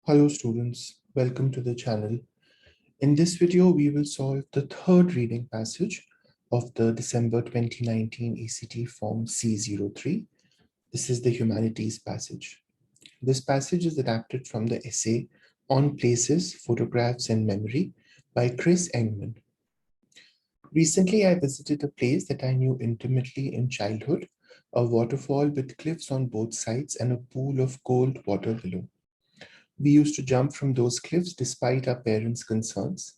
Hello students, welcome to the channel. In this video, we will solve the third reading passage of the December 2019 ACT Form C03. This is the Humanities passage. This passage is adapted from the essay On Places, Photographs and Memory by Chris Engman. Recently, I visited a place that I knew intimately in childhood, a waterfall with cliffs on both sides and a pool of cold water below. We used to jump from those cliffs despite our parents' concerns.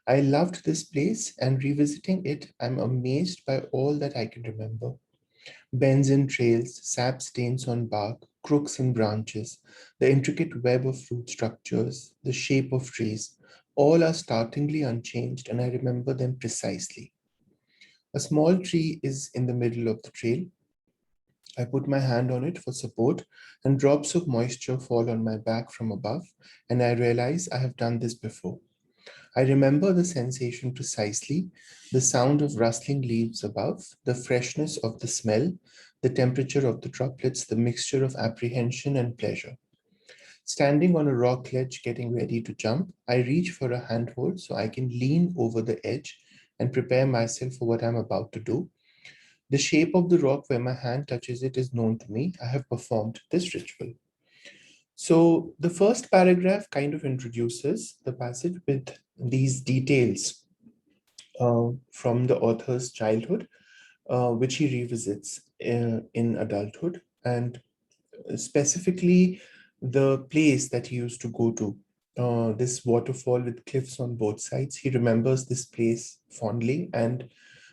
I loved this place, and revisiting it, I'm amazed by all that I can remember. Bends in trails, sap stains on bark, crooks in branches, the intricate web of root structures, the shape of trees, all are startlingly unchanged, and I remember them precisely. A small tree is in the middle of the trail. I put my hand on it for support, and drops of moisture fall on my back from above, and I realize I have done this before. I remember the sensation precisely, the sound of rustling leaves above, the freshness of the smell, the temperature of the droplets, the mixture of apprehension and pleasure. Standing on a rock ledge getting ready to jump, I reach for a handhold so I can lean over the edge and prepare myself for what I'm about to do. The shape of the rock where my hand touches it is known to me. I have performed this ritual. So the first paragraph kind of introduces the passage with these details from the author's childhood, which he revisits in adulthood, and specifically the place that he used to go to. This waterfall with cliffs on both sides. He remembers this place fondly, and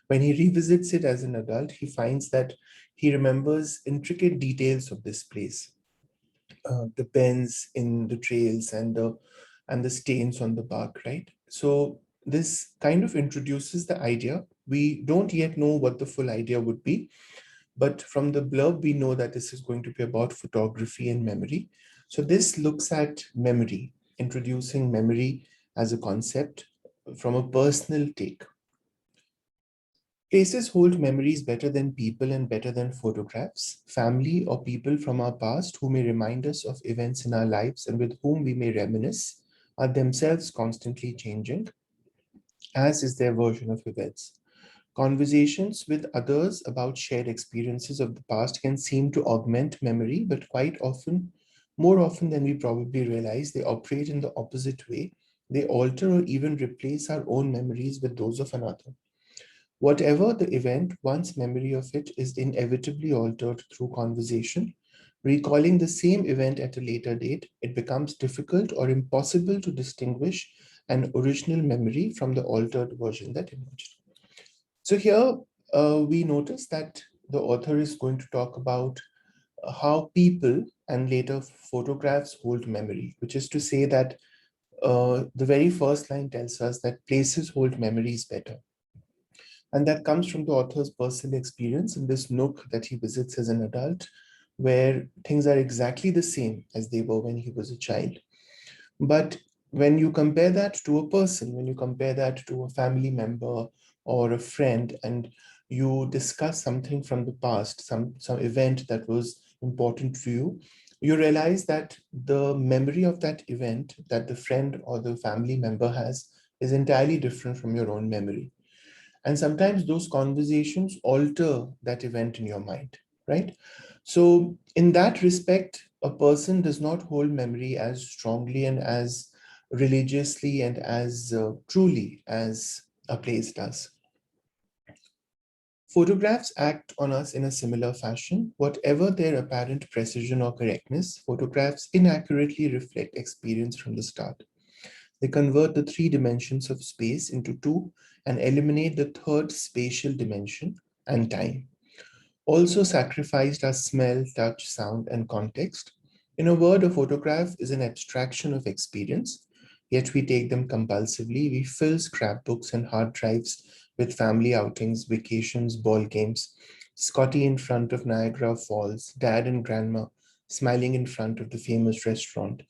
when he revisits it as an adult, he finds that he remembers intricate details of this place, the bends in the trails and the stains on the bark, right? So this kind of introduces the idea. We don't yet know what the full idea would be, but from the blurb, we know that this is going to be about photography and memory. So this looks at memory, introducing memory as a concept from a personal take. Places hold memories better than people and better than photographs. Family or people from our past who may remind us of events in our lives and with whom we may reminisce are themselves constantly changing, as is their version of events. Conversations with others about shared experiences of the past can seem to augment memory, but quite often, more often than we probably realize, they operate in the opposite way. They alter or even replace our own memories with those of another. Whatever the event, one's memory of it is inevitably altered through conversation. Recalling the same event at a later date, it becomes difficult or impossible to distinguish an original memory from the altered version that emerged. So here we notice that the author is going to talk about how people and later photographs hold memory, which is to say that the very first line tells us that places hold memories better. And that comes from the author's personal experience in this nook that he visits as an adult, where things are exactly the same as they were when he was a child. But when you compare that to a person, when you compare that to a family member or a friend, and you discuss something from the past, some event that was important for you, you realize that the memory of that event that the friend or the family member has is entirely different from your own memory. And sometimes those conversations alter that event in your mind, right? So in that respect, a person does not hold memory as strongly and as religiously and as truly as a place does. Photographs act on us in a similar fashion. Whatever their apparent precision or correctness, photographs inaccurately reflect experience from the start. They convert the three dimensions of space into two and eliminate the third spatial dimension and time. Also sacrificed are smell, touch, sound, and context. In a word, a photograph is an abstraction of experience, yet we take them compulsively. We fill scrapbooks and hard drives with family outings, vacations, ball games, Scotty in front of Niagara Falls, dad and grandma smiling in front of the famous restaurant,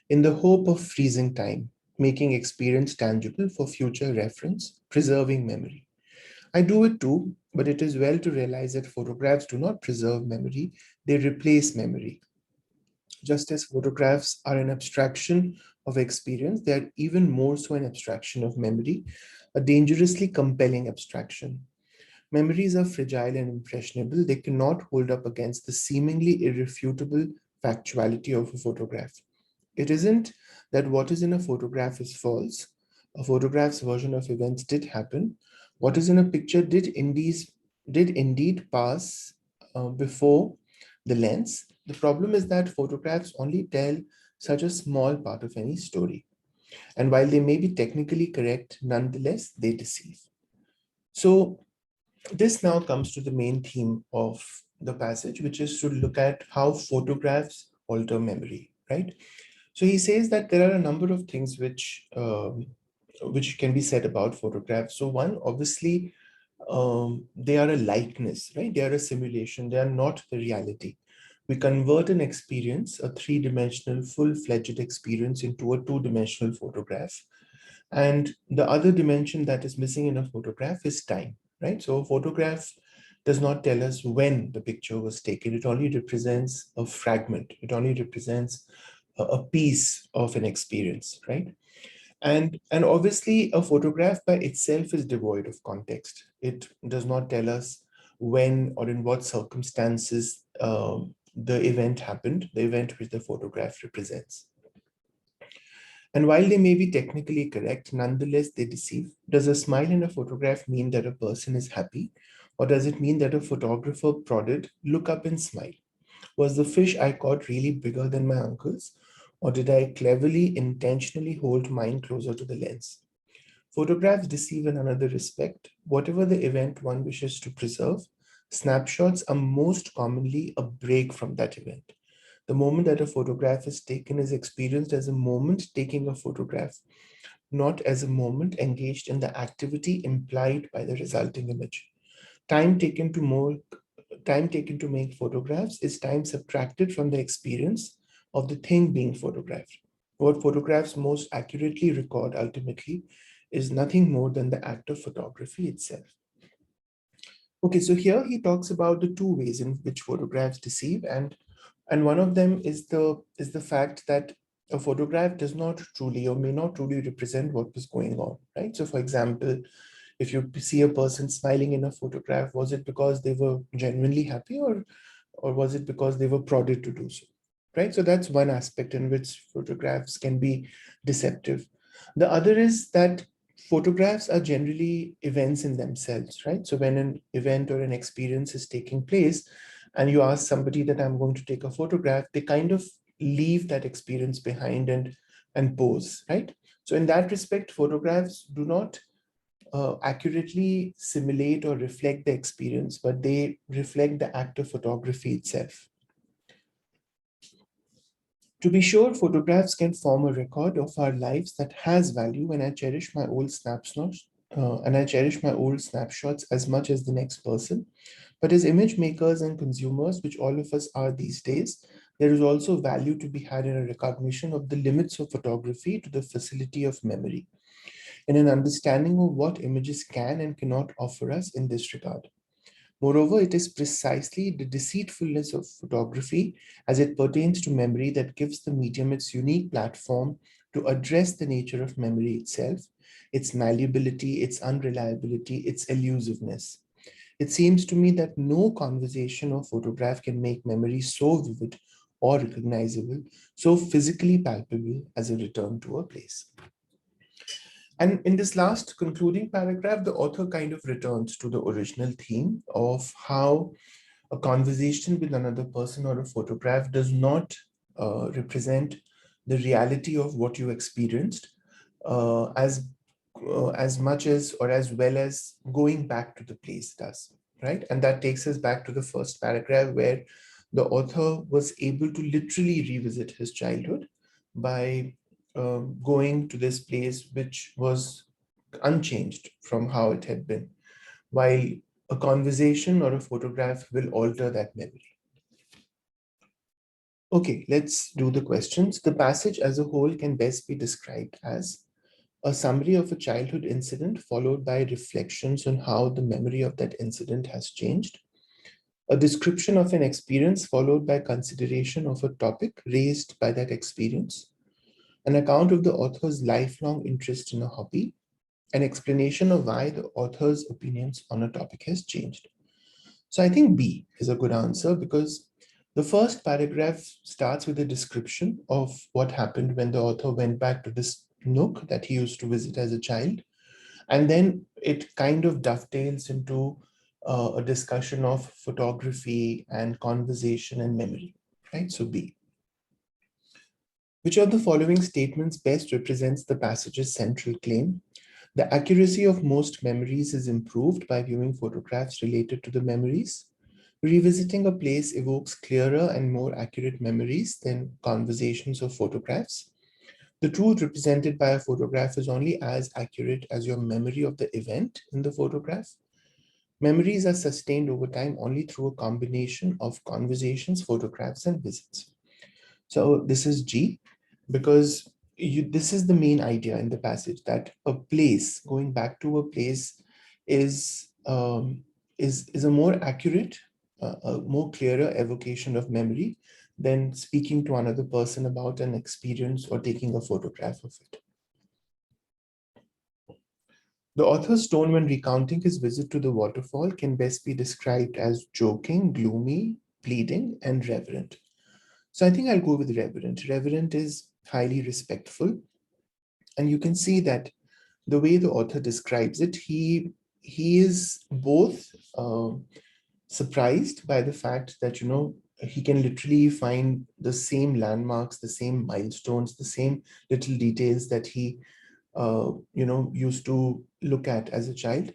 in the hope of freezing time, making experience tangible for future reference, preserving memory. I do it too, but it is well to realize that photographs do not preserve memory, they replace memory. Just as photographs are an abstraction of experience, they are even more so an abstraction of memory, a dangerously compelling abstraction. Memories are fragile and impressionable. They cannot hold up against the seemingly irrefutable factuality of a photograph. It isn't that what is in a photograph is false. A photograph's version of events did happen. What is in a picture did indeed pass before the lens. The problem is that photographs only tell such a small part of any story. And while they may be technically correct, nonetheless, they deceive. So this now comes to the main theme of the passage, which is to look at how photographs alter memory, right? So he says that there are a number of things which can be said about photographs. So one, obviously, they are a likeness, right? They are a simulation. They are not the reality. We convert an experience, a three-dimensional, full-fledged experience, into a two-dimensional photograph. And the other dimension that is missing in a photograph is time, right? So a photograph does not tell us when the picture was taken. It only represents a fragment. It only represents a piece of an experience, right? And obviously a photograph by itself is devoid of context. It does not tell us when or in what circumstances the event happened, the event which the photograph represents. And while they may be technically correct, nonetheless they deceive. Does a smile in a photograph mean that a person is happy? Or does it mean that a photographer prodded, look up and smile? Was the fish I caught really bigger than my uncle's? Or did I cleverly, intentionally hold mine closer to the lens? Photographs deceive in another respect. Whatever the event one wishes to preserve, snapshots are most commonly a break from that event. The moment that a photograph is taken is experienced as a moment taking a photograph, not as a moment engaged in the activity implied by the resulting image. Time taken to more time taken to make photographs is time subtracted from the experience of the thing being photographed. What photographs most accurately record ultimately is nothing more than the act of photography itself. Okay, so here he talks about the two ways in which photographs deceive, and one of them is the fact that a photograph does not truly or may not truly represent what was going on, right? So for example, if you see a person smiling in a photograph, was it because they were genuinely happy, or was it because they were prodded to do so, right? So that's one aspect in which photographs can be deceptive. The other is that photographs are generally events in themselves, right? So when an event or an experience is taking place and you ask somebody that I'm going to take a photograph, they kind of leave that experience behind and pose, right? So in that respect, photographs do not accurately simulate or reflect the experience, but they reflect the act of photography itself. To be sure, photographs can form a record of our lives that has value, and I cherish my old snapshots. As much as the next person. But as image makers and consumers, which all of us are these days, there is also value to be had in a recognition of the limits of photography to the facility of memory, in an understanding of what images can and cannot offer us in this regard. Moreover, it is precisely the deceitfulness of photography as it pertains to memory that gives the medium its unique platform to address the nature of memory itself, its malleability, its unreliability, its elusiveness. It seems to me that no conversation or photograph can make memory so vivid or recognizable, so physically palpable as a return to a place. And in this last concluding paragraph, the author kind of returns to the original theme of how a conversation with another person or a photograph does not represent the reality of what you experienced as much as or as well as going back to the place does, right? And that takes us back to the first paragraph where the author was able to literally revisit his childhood by going to this place which was unchanged from how it had been, while a conversation or a photograph will alter that memory. Okay, let's do the questions. The passage as a whole can best be described as a summary of a childhood incident followed by reflections on how the memory of that incident has changed. A description of an experience followed by consideration of a topic raised by that experience, an account of the author's lifelong interest in a hobby, an explanation of why the author's opinions on a topic has changed. So I think B is a good answer because the first paragraph starts with a description of what happened when the author went back to this nook that he used to visit as a child. And then it kind of dovetails into a discussion of photography and conversation and memory, right? So B. Which of the following statements best represents the passage's central claim? The accuracy of most memories is improved by viewing photographs related to the memories. Revisiting a place evokes clearer and more accurate memories than conversations or photographs. The truth represented by a photograph is only as accurate as your memory of the event in the photograph. Memories are sustained over time only through a combination of conversations, photographs, and visits. So this is G, because this is the main idea in the passage, that a place, going back to a place, is is a more accurate, a more clearer evocation of memory than speaking to another person about an experience or taking a photograph of it. The author's tone when recounting his visit to the waterfall can best be described as joking, gloomy, pleading, and reverent. So I think I'll go with reverent. Reverent is highly respectful. And you can see that the way the author describes it, he is both surprised by the fact that, he can literally find the same landmarks, the same milestones, the same little details that he, used to look at as a child.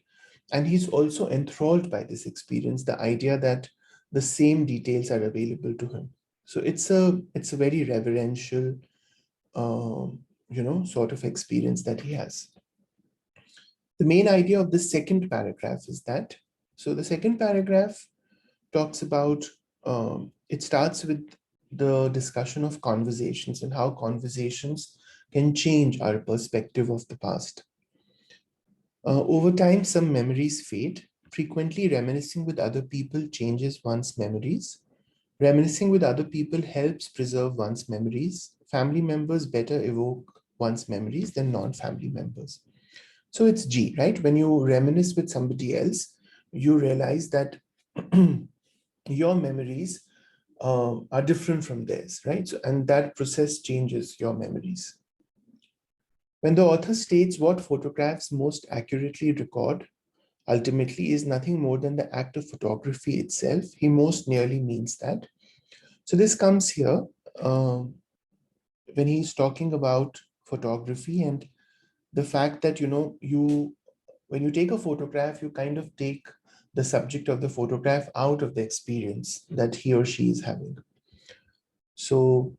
And he's also enthralled by this experience, the idea that the same details are available to him. So it's a very reverential, sort of experience that he has. The main idea of the second paragraph is that, so the second paragraph talks about, it starts with the discussion of conversations and how conversations can change our perspective of the past. Over time, some memories fade. Frequently, reminiscing with other people changes one's memories. Reminiscing with other people helps preserve one's memories. Family members better evoke one's memories than non-family members. So it's G, right? When you reminisce with somebody else, you realize that your memories are different from theirs, right? So, and that process changes your memories. When the author states what photographs most accurately record, ultimately is nothing more than the act of photography itself, he most nearly means that. So this comes here when he's talking about photography and the fact that, when you take a photograph, you kind of take the subject of the photograph out of the experience that he or she is having. So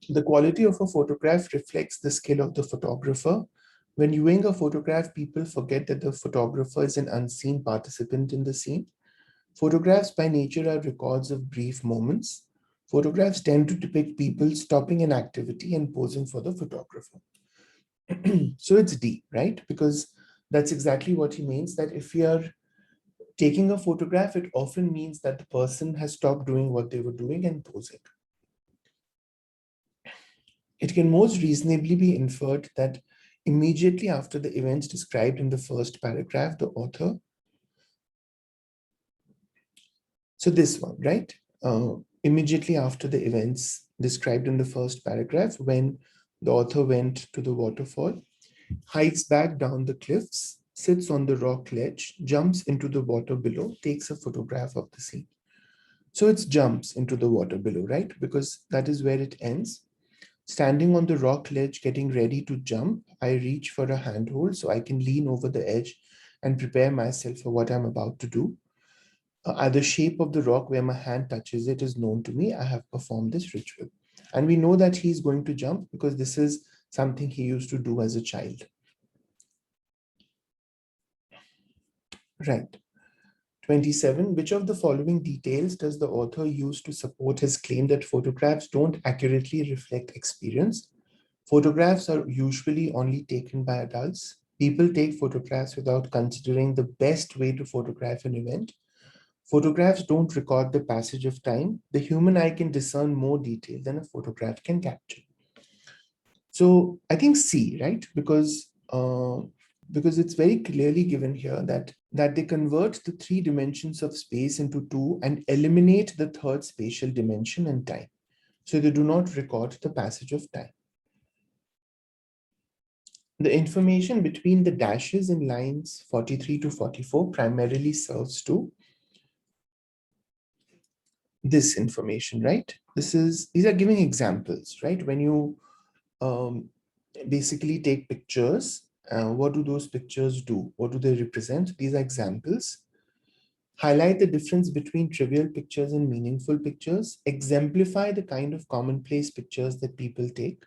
the quality of a photograph reflects the skill of the photographer. When viewing a photograph, people forget that the photographer is an unseen participant in the scene. Photographs by nature are records of brief moments. Photographs tend to depict people stopping an activity and posing for the photographer. So it's D, right? Because that's exactly what he means, that if we are taking a photograph, it often means that the person has stopped doing what they were doing and posing. It can most reasonably be inferred that immediately after the events described in the first paragraph, the author, so this one, right? Immediately after the events described in the first paragraph, when the author went to the waterfall, hikes back down the cliffs, sits on the rock ledge, jumps into the water below, takes a photograph of the scene. So it's jumps into the water below, right? Because that is where it ends. Standing on the rock ledge, getting ready to jump, I reach for a handhold so I can lean over the edge and prepare myself for what I'm about to do. The shape of the rock where my hand touches it is known to me. I have performed this ritual. And we know that he's going to jump because this is something he used to do as a child. Right. 27. Which of the following details does the author use to support his claim that photographs don't accurately reflect experience? Photographs are usually only taken by adults. People take photographs without considering the best way to photograph an event. Photographs don't record the passage of time. The human eye can discern more detail than a photograph can capture. So I think C, right? Because it's very clearly given here that they convert the three dimensions of space into two and eliminate the third spatial dimension and time. So they do not record the passage of time. The information between the dashes in lines 43 to 44 primarily serves to this information, right? These are giving examples, right? When you basically take pictures, what do those pictures do? What do they represent? These are examples. Highlight the difference between trivial pictures and meaningful pictures. Exemplify the kind of commonplace pictures that people take.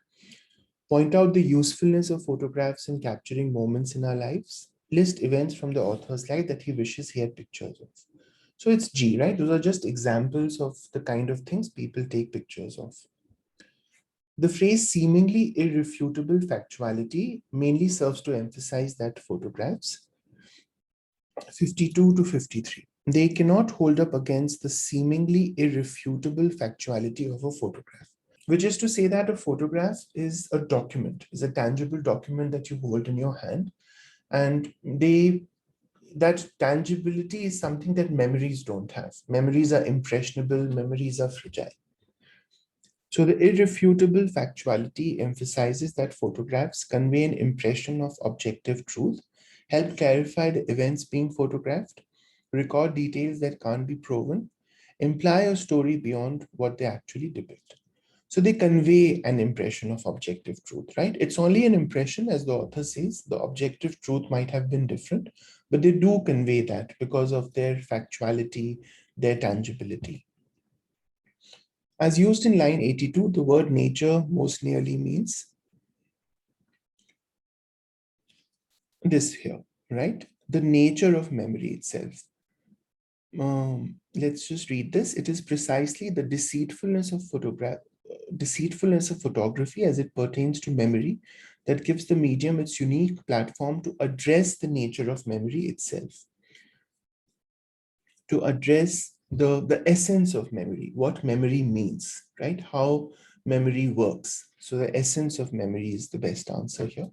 Point out the usefulness of photographs in capturing moments in our lives. List events from the author's life that he wishes he had pictures of. So it's G, right? Those are just examples of the kind of things people take pictures of. The phrase seemingly irrefutable factuality mainly serves to emphasize that photographs, 52 to 53, they cannot hold up against the seemingly irrefutable factuality of a photograph, which is to say that a photograph is a document, is a tangible document that you hold in your hand. And that tangibility is something that memories don't have. Memories are impressionable, memories are fragile. So the irrefutable factuality emphasizes that photographs convey an impression of objective truth, help clarify the events being photographed, record details that can't be proven, imply a story beyond what they actually depict. So they convey an impression of objective truth, right? It's only an impression, as the author says. The objective truth might have been different, but they do convey that because of their factuality, their tangibility. As used in line 82, the word nature most nearly means this here, right? The nature of memory itself. Let's just read this. It is precisely the deceitfulness of photography as it pertains to memory that gives the medium its unique platform to address the nature of memory itself, to address the essence of memory, what memory means, right? How memory works. So the essence of memory is the best answer here.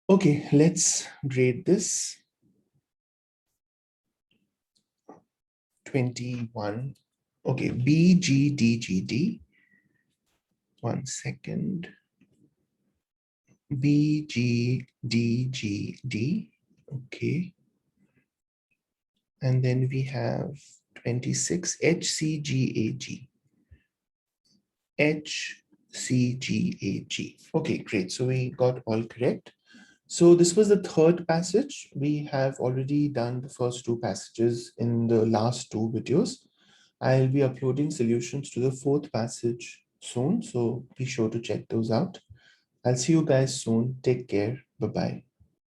Okay, let's grade this. 21. Okay, B, G, D, G, D. 1 second. B, G, D, G, D. Okay. And then we have 26, H, C, G, A, G. H, C, G, A, G. Okay, great. So we got all correct. So this was the third passage. We have already done the first two passages in the last two videos. I'll be uploading solutions to the fourth passage soon, so be sure to check those out. I'll see you guys soon. Take care. Bye-bye.